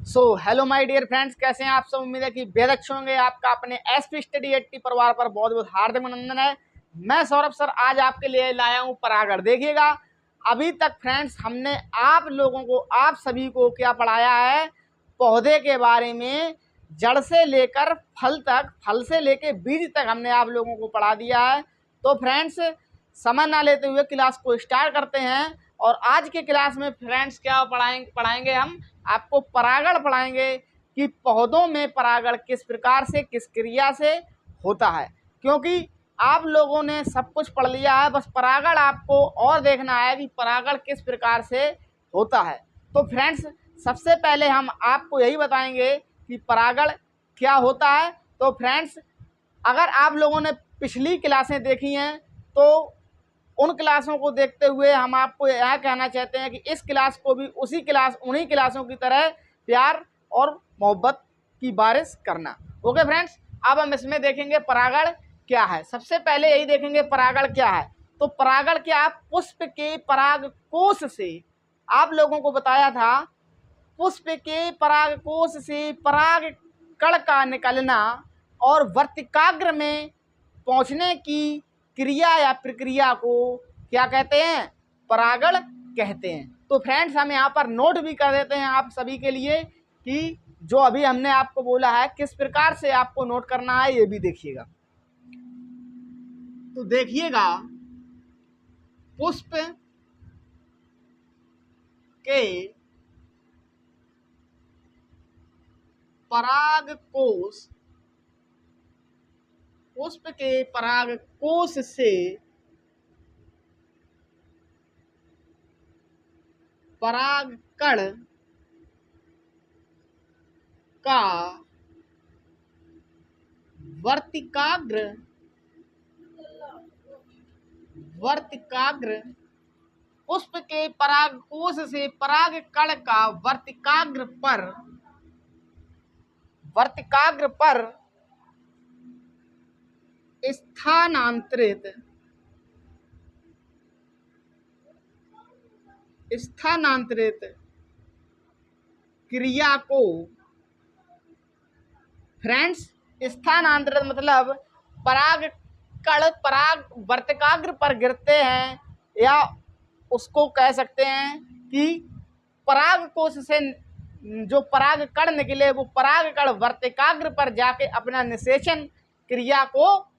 Hello my dear friends, कैसे हैं आप सब। उम्मीद है कि बेहद अच्छे होंगे। आपका अपने एसपी स्टडी 80 परिवार पर बहुत बहुत हार्दिक अभिनंदन है। मैं सौरभ सर आज आपके लिए लाया हूं परागण। देखिएगा, अभी तक फ्रेंड्स हमने आप लोगों को, आप सभी को क्या पढ़ाया है, पौधे के बारे में। जड़ से लेकर फल तक, फल से लेकर बीज तक हमने आप लोगों को पढ़ा दिया है। तो फ्रेंड्स, समय ना लेते हुए क्लास को स्टार्ट करते हैं। और आज के क्लास में फ्रेंड्स क्या पढ़ाएंगे हम आपको परागण पढ़ाएंगे कि पौधों में परागण किस प्रकार से, किस क्रिया से होता है। क्योंकि आप लोगों ने सब कुछ पढ़ लिया है, बस परागण आपको और देखना है कि परागण किस प्रकार से होता है। तो फ्रेंड्स, सबसे पहले हम आपको यही बताएंगे कि परागण क्या होता है। तो फ्रेंड्स, अगर आप लोगों ने पिछली क्लासें देखी हैं तो उन क्लासों को देखते हुए हम आपको यह कहना चाहते हैं कि इस क्लास को भी उन्हीं क्लासों की तरह प्यार और मोहब्बत की बारिश करना। ओके फ्रेंड्स, अब हम इसमें देखेंगे परागण क्या है। सबसे पहले यही देखेंगे परागण क्या है। तो परागण क्या, पुष्प के परागकोश से, आप लोगों को बताया था, पुष्प के परागकोश से पराग कण का निकलना और वर्तिकाग्र में पहुंचने की क्रिया या प्रक्रिया को क्या कहते हैं, परागण कहते हैं। तो फ्रेंड्स, हम यहाँ पर नोट भी कर देते हैं आप सभी के लिए कि जो अभी हमने आपको बोला है किस प्रकार से आपको नोट करना है, ये भी देखिएगा। तो देखिएगा, पुष्प के परागकोश, पुष्प के परागकोश से परागकण का वर्तिकाग्र पुष्प के परागकोश से परागकण का वर्तिकाग्र पर स्थानांतरित क्रिया को, फ्रेंड्स, स्थानांतरित मतलब पराग वर्तिकाग्र पर गिरते हैं, या उसको कह सकते हैं कि पराग कोश से जो पराग कण निकले वो पराग कण वर्तिकाग्र पर जाके अपना निषेचन क्रिया को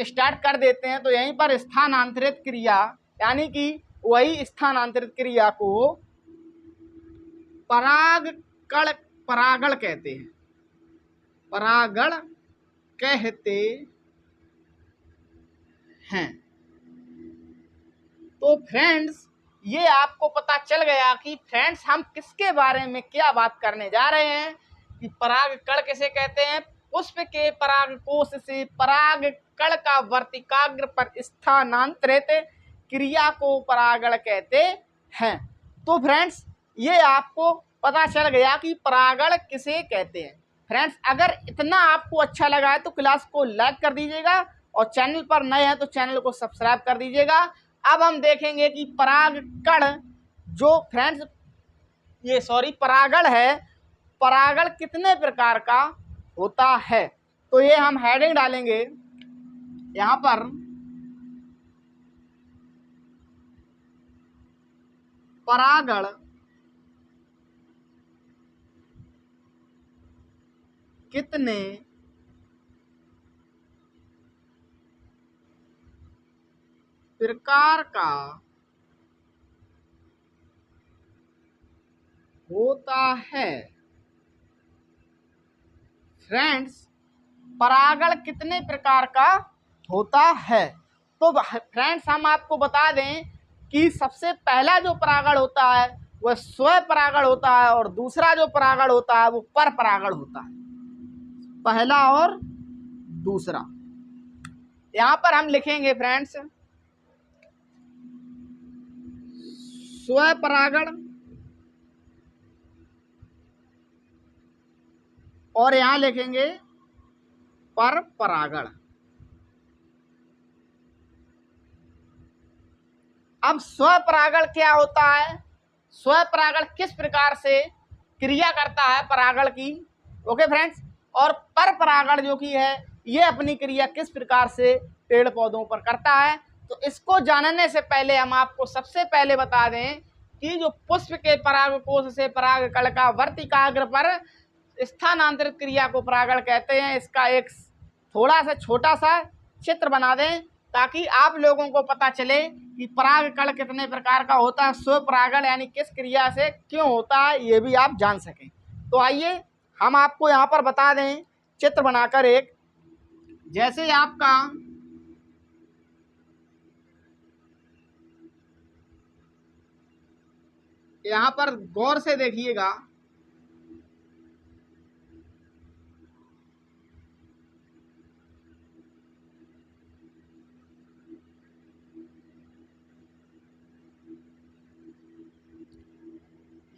स्टार्ट कर देते हैं। तो यहीं पर स्थानांतरित क्रिया, यानी कि वही स्थानांतरित क्रिया को परागण कहते हैं, परागण कहते हैं। तो फ्रेंड्स, ये आपको पता चल गया कि फ्रेंड्स हम किसके बारे में क्या बात करने जा रहे हैं कि परागकण किसे कहते हैं। पुष्प के परागकोश से परागकण का वर्तिकाग्र पर स्थानांतरित क्रिया को परागण कहते हैं। तो फ्रेंड्स, ये आपको पता चल गया कि परागण किसे कहते हैं। फ्रेंड्स, अगर इतना आपको अच्छा लगा है तो क्लास को लाइक कर दीजिएगा, और चैनल पर नए हैं तो चैनल को सब्सक्राइब कर दीजिएगा। अब हम देखेंगे कि परागकण जो फ्रेंड्स परागण है, परागण कितने प्रकार का होता है। तो ये हम हेडिंग डालेंगे यहाँ पर, परागण कितने प्रकार का होता है। फ्रेंड्स, परागण कितने प्रकार का होता है। तो फ्रेंड्स, हम आपको बता दें कि सबसे पहला जो परागण होता है वह स्व परागण होता है, और दूसरा जो परागण होता है वो पर परागण होता है। पहला और दूसरा यहाँ पर हम लिखेंगे फ्रेंड्स, स्व परागण और यहाँ लिखेंगे पर परागण। अब स्वपरागण क्या होता है, स्वपरागण किस प्रकार से क्रिया करता है परागण की। ओके फ्रेंड्स, और पर परागण जो कि है ये अपनी क्रिया किस प्रकार से पेड़ पौधों पर करता है। तो इसको जानने से पहले हम आपको सबसे पहले बता दें कि जो पुष्प के परागकोश से परागकण का वर्तिकाग्र पर स्थानांतरित क्रिया को परागण कहते हैं। इसका एक थोड़ा सा छोटा सा चित्र बना दें ताकि आप लोगों को पता चले कि परागकण कितने प्रकार का होता है, स्वपरागण यानी किस क्रिया से क्यों होता है, ये भी आप जान सकें। तो आइए हम आपको यहाँ पर बता दें चित्र बनाकर एक, जैसे आपका यहाँ पर गौर से देखिएगा,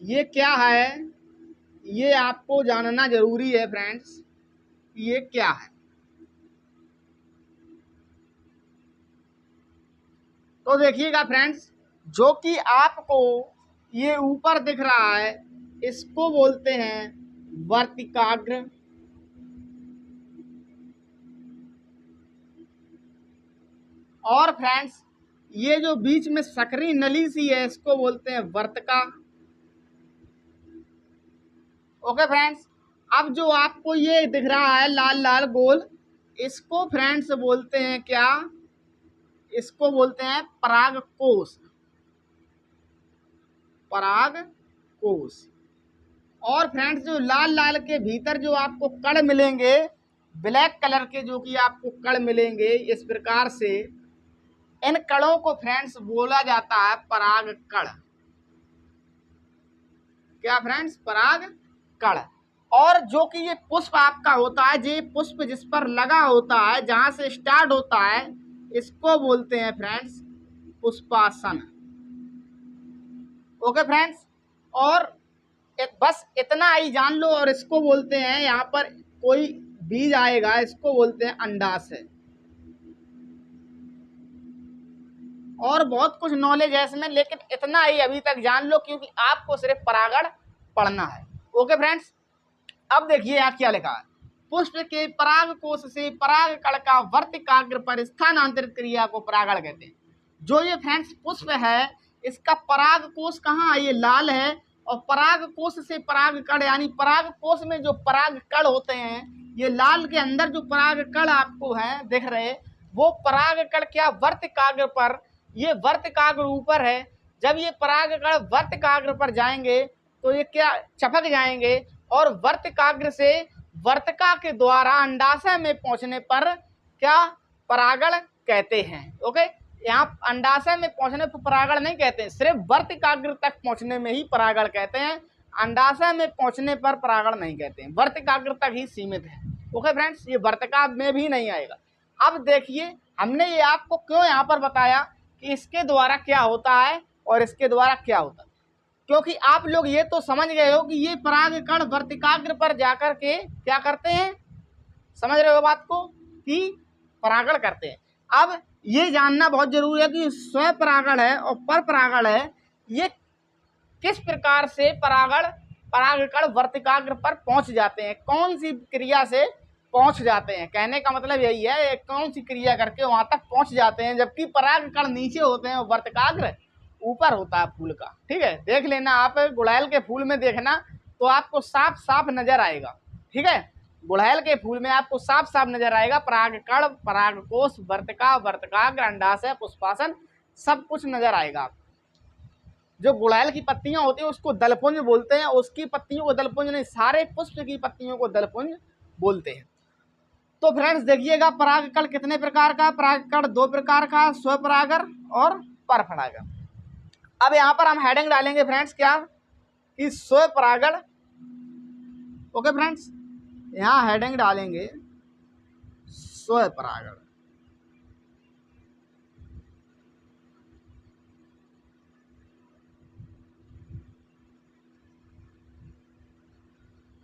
ये क्या है ये आपको जानना जरूरी है फ्रेंड्स, ये क्या है। तो देखिएगा फ्रेंड्स, जो कि आपको ये ऊपर दिख रहा है इसको बोलते हैं वर्तिकाग्र। और फ्रेंड्स ये जो बीच में सकरी नली सी है इसको बोलते हैं वर्तिका। ओके फ्रेंड्स, अब जो आपको ये दिख रहा है लाल लाल गोल, इसको फ्रेंड्स बोलते हैं क्या, इसको बोलते हैं परागकोश। परागकोश। और फ्रेंड्स जो लाल लाल के भीतर जो आपको कण मिलेंगे, ब्लैक कलर के जो कि आपको कण मिलेंगे इस प्रकार से, इन कणों को फ्रेंड्स बोला जाता है परागकण। क्या फ्रेंड्स, परागकण। और जो कि ये पुष्प आपका होता है, ये पुष्प जिस पर लगा होता है, जहां से स्टार्ट होता है, इसको बोलते हैं फ्रेंड्स पुष्पासन। ओके फ्रेंड्स, और बस इतना ही जान लो। और इसको बोलते हैं, यहाँ पर कोई बीज आएगा, इसको बोलते हैं अंडाशय। और बहुत कुछ नॉलेज है इसमें, लेकिन इतना ही अभी तक जान लो क्योंकि आपको सिर्फ परागण पढ़ना है। ओके फ्रेंड्स, अब देखिए यहाँ क्या लिखा है, पुष्प के परागकोश से परागकण का वर्तिकाग्र पर स्थानांतरित क्रिया को परागण कहते हैं। जो ये फ्रेंड्स पुष्प है, इसका परागकोश कहाँ है, ये लाल है। और परागकोश से परागकण यानी परागकोश में जो परागकण होते हैं, ये लाल के अंदर जो परागकण आपको हैं दिख रहे, वो परागकण क्या वर्तिकाग्र पर, ये वर्तिकाग्र ऊपर है। जब ये परागकण वर्तिकाग्र पर जाएंगे तो ये क्या चपक जाएंगे, और वर्तिकाग्र से वर्तिका के द्वारा अंडाशय में पहुंचने पर क्या परागण कहते हैं। ओके, यहाँ अंडाशय में पहुंचने पर परागण नहीं कहते हैं, सिर्फ वर्तिकाग्र तक पहुंचने में ही परागण कहते हैं। अंडाशय में पहुंचने पर परागण नहीं कहते हैं, वर्तिकाग्र तक ही सीमित है। ओके फ्रेंड्स, ये वर्तिका में भी नहीं आएगा। अब देखिए हमने ये आपको क्यों यहाँ पर बताया कि इसके द्वारा क्या होता है और इसके द्वारा क्या होता है, क्योंकि आप लोग ये तो समझ गए हो कि ये परागकण वर्तिकाग्र पर जाकर के क्या करते हैं, समझ रहे हो बात को, कि परागण करते हैं। अब ये जानना बहुत जरूरी है कि स्वपरागण है और परपरागण है, ये किस प्रकार से परागकण वर्तिकाग्र पर पहुंच जाते हैं, कौन सी क्रिया से पहुंच जाते हैं। कहने का मतलब यही है, कौन सी क्रिया करके वहां तक पहुंच जाते हैं, जबकि परागकण नीचे होते हैं और वर्तिकाग्र ऊपर होता है फूल का। ठीक है, देख लेना आप, गुड़हल के फूल में देखना तो आपको साफ साफ नजर आएगा। ठीक है, गुड़हल के फूल में आपको साफ साफ नजर आएगा परागकण, परागकोश, वर्तिका, वर्तिकाग्र, अंडाशय, पुष्पासन, सब कुछ नजर आएगा आपको। जो गुड़हल की पत्तियां होती है उसको दलपुंज बोलते हैं, उसकी पत्तियों को दलपुंज नहीं, सारे पुष्प की पत्तियों को दलपुंज बोलते हैं। तो फ्रेंड्स देखिएगा परागकण कितने प्रकार का, परागकण 2 प्रकार का, स्वपरागण और परपरागण। अब यहाँ पर हम हेडिंग डालेंगे फ्रेंड्स क्या, कि स्वपरागण। ओके फ्रेंड्स, यहाँ हेडिंग डालेंगे स्वपरागण।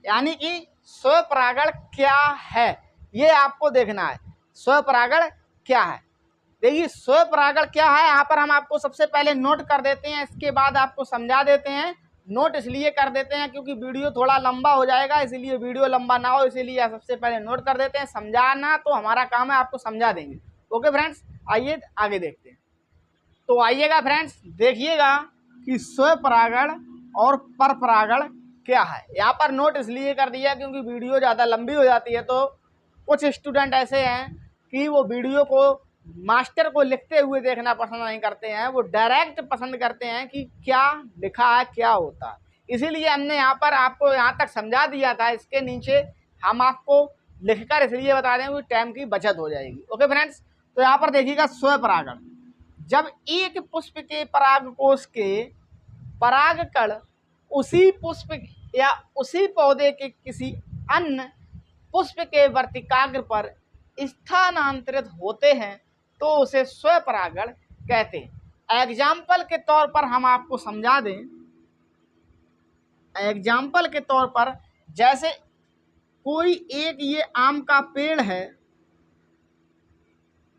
यानी कि स्वपरागण क्या है ये आपको देखना है, स्वपरागण क्या है। देखिए स्वपरागण क्या है, यहाँ पर हम आपको सबसे पहले नोट कर देते हैं, इसके बाद आपको समझा देते हैं नोट इसलिए कर देते हैं क्योंकि वीडियो थोड़ा लंबा हो जाएगा, इसीलिए वीडियो लंबा ना हो इसीलिए सबसे पहले नोट कर देते हैं। समझाना तो हमारा काम है, आपको समझा देंगे। ओके फ्रेंड्स, आइए आगे देखते हैं। तो आइएगा फ्रेंड्स, देखिएगा कि स्वपरागण और परपरागण क्या है। यहाँ पर नोट इसलिए कर दिया क्योंकि वीडियो ज़्यादा लंबी हो जाती है, तो कुछ स्टूडेंट ऐसे हैं कि वो वीडियो को मास्टर को लिखते हुए देखना पसंद नहीं करते हैं, वो डायरेक्ट पसंद करते हैं कि क्या लिखा है, क्या होता है। इसीलिए हमने यहाँ पर आपको यहाँ तक समझा दिया था, इसके नीचे हम आपको लिखकर इसलिए बता दें कि टाइम की बचत हो जाएगी। ओके फ्रेंड्स, तो यहाँ पर देखिएगा स्वपरागण। जब एक पुष्प के परागकोश के परागकण उसी पुष्प या उसी पौधे के किसी अन्य पुष्प के वर्तिकाग्र पर स्थानांतरित होते हैं तो उसे स्वपरागण कहते हैं। एग्जाम्पल के तौर पर हम आपको समझा दें, एग्जाम्पल के तौर पर जैसे कोई एक ये आम का पेड़ है।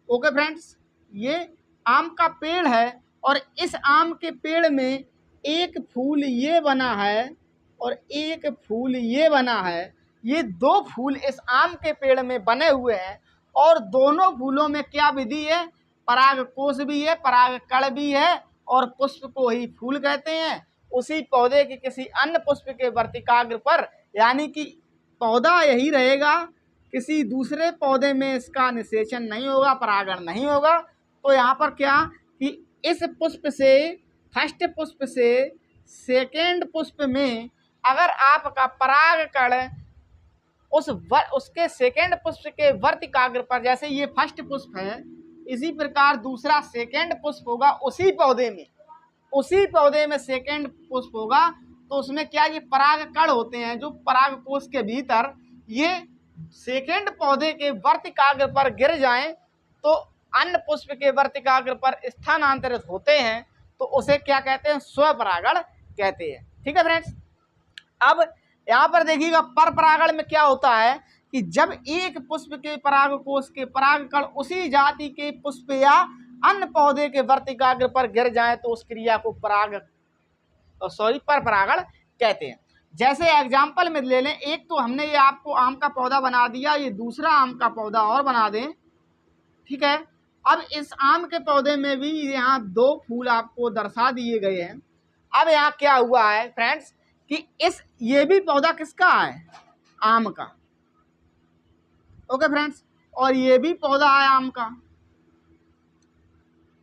ओके फ्रेंड्स, ये आम का पेड़ है और इस आम के पेड़ में एक फूल ये बना है और एक फूल ये बना है। ये दो फूल इस आम के पेड़ में बने हुए हैं और दोनों फूलों में क्या विधि है, परागकोश भी है, परागकण भी है और पुष्प को ही फूल कहते हैं। उसी पौधे के किसी अन्य पुष्प के वर्तिकाग्र पर, यानी कि पौधा यही रहेगा, किसी दूसरे पौधे में इसका निषेचन नहीं होगा, परागण नहीं होगा। तो यहाँ पर क्या कि इस पुष्प से, फर्स्ट पुष्प से सेकेंड पुष्प में अगर आपका परागकण उसके सेकेंड पुष्प के वर्तिकाग्र पर, जैसे ये फर्स्ट पुष्प है, इसी प्रकार दूसरा सेकेंड पुष्प होगा उसी पौधे में सेकेंड पुष्प होगा, तो उसमें क्या ये परागकण होते हैं जो परागकोश के भीतर ये सेकेंड पौधे के वर्तिकाग्र पर गिर जाएं तो अन्य पुष्प के वर्तिकाग्र पर स्थानांतरित होते हैं, तो उसे क्या कहते हैं, स्वपरागण कहते हैं। ठीक है फ्रेंड्स, अब यहाँ पर देखिएगा परपरागण में क्या होता है कि जब एक पुष्प के परागकोश के परागकण उसी जाति के पुष्प या अन्य पौधे के वर्तिकाग्र पर गिर जाए तो उस क्रिया को परपरागण कहते हैं। जैसे एग्जाम्पल में ले लें, एक तो हमने ये आपको आम का पौधा बना दिया, ये दूसरा आम का पौधा और बना दें। ठीक है, अब इस आम के पौधे में भी यहाँ दो फूल आपको दर्शा दिए गए हैं। अब यहाँ क्या हुआ है फ्रेंड्स कि ये भी पौधा किसका है, आम का। ओके फ्रेंड्स, और ये भी पौधा है आम का।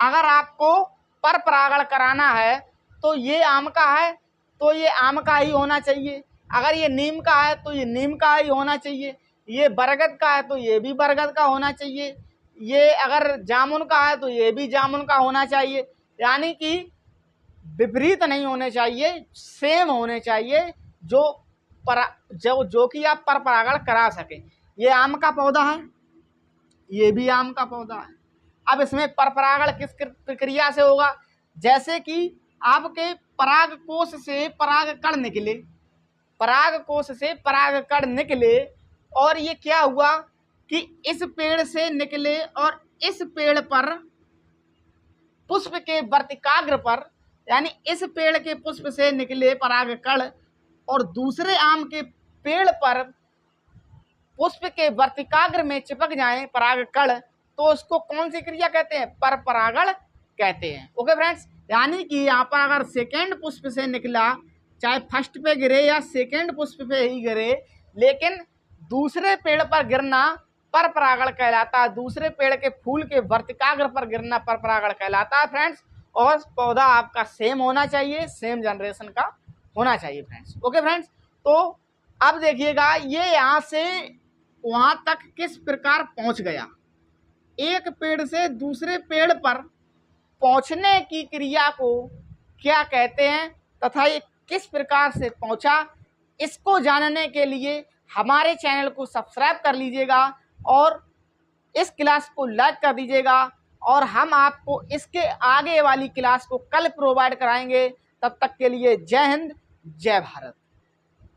अगर आपको परपरागण कराना है तो ये आम का है तो ये आम का ही होना चाहिए, अगर ये नीम का है तो ये नीम का ही होना चाहिए, ये बरगद का है तो ये भी बरगद का होना चाहिए, ये अगर जामुन का है तो ये भी जामुन का होना चाहिए। यानी कि विपरीत नहीं होने चाहिए, सेम होने चाहिए, जो कि आप परपरागण करा सकें। ये आम का पौधा है, ये भी आम का पौधा है। अब इसमें परपरागण किस प्रक्रिया से होगा, जैसे कि आपके परागकोश से परागकण निकले, परागकोश से परागकण निकले और ये क्या हुआ कि इस पेड़ से निकले और इस पेड़ पर पुष्प के वर्तिकाग्र पर, यानी इस पेड़ के पुष्प से निकले परागकण और दूसरे आम के पेड़ पर पुष्प के वर्तिकाग्र में चिपक जाएं परागकण, तो उसको कौन सी क्रिया कहते हैं, परपरागण कहते हैं। ओके फ्रेंड्स, यानी कि यहाँ पर अगर सेकेंड पुष्प से निकला, चाहे फर्स्ट पे गिरे या सेकेंड पुष्प पे ही गिरे, लेकिन दूसरे पेड़ पर गिरना परपरागण कहलाता है, दूसरे पेड़ के फूल के वर्तिकाग्र पर गिरना परपरागण कहलाता है फ्रेंड्स। और पौधा आपका सेम होना चाहिए, सेम जनरेशन का होना चाहिए फ्रेंड्स। ओके फ्रेंड्स, तो अब देखिएगा ये यहाँ से वहाँ तक किस प्रकार पहुँच गया, एक पेड़ से दूसरे पेड़ पर पहुँचने की क्रिया को क्या कहते हैं तथा ये किस प्रकार से पहुँचा, इसको जानने के लिए हमारे चैनल को सब्सक्राइब कर लीजिएगा और इस क्लास को लाइक कर दीजिएगा और हम आपको इसके आगे वाली क्लास को कल प्रोवाइड कराएंगे। तब तक के लिए जय हिंद, जय भारत।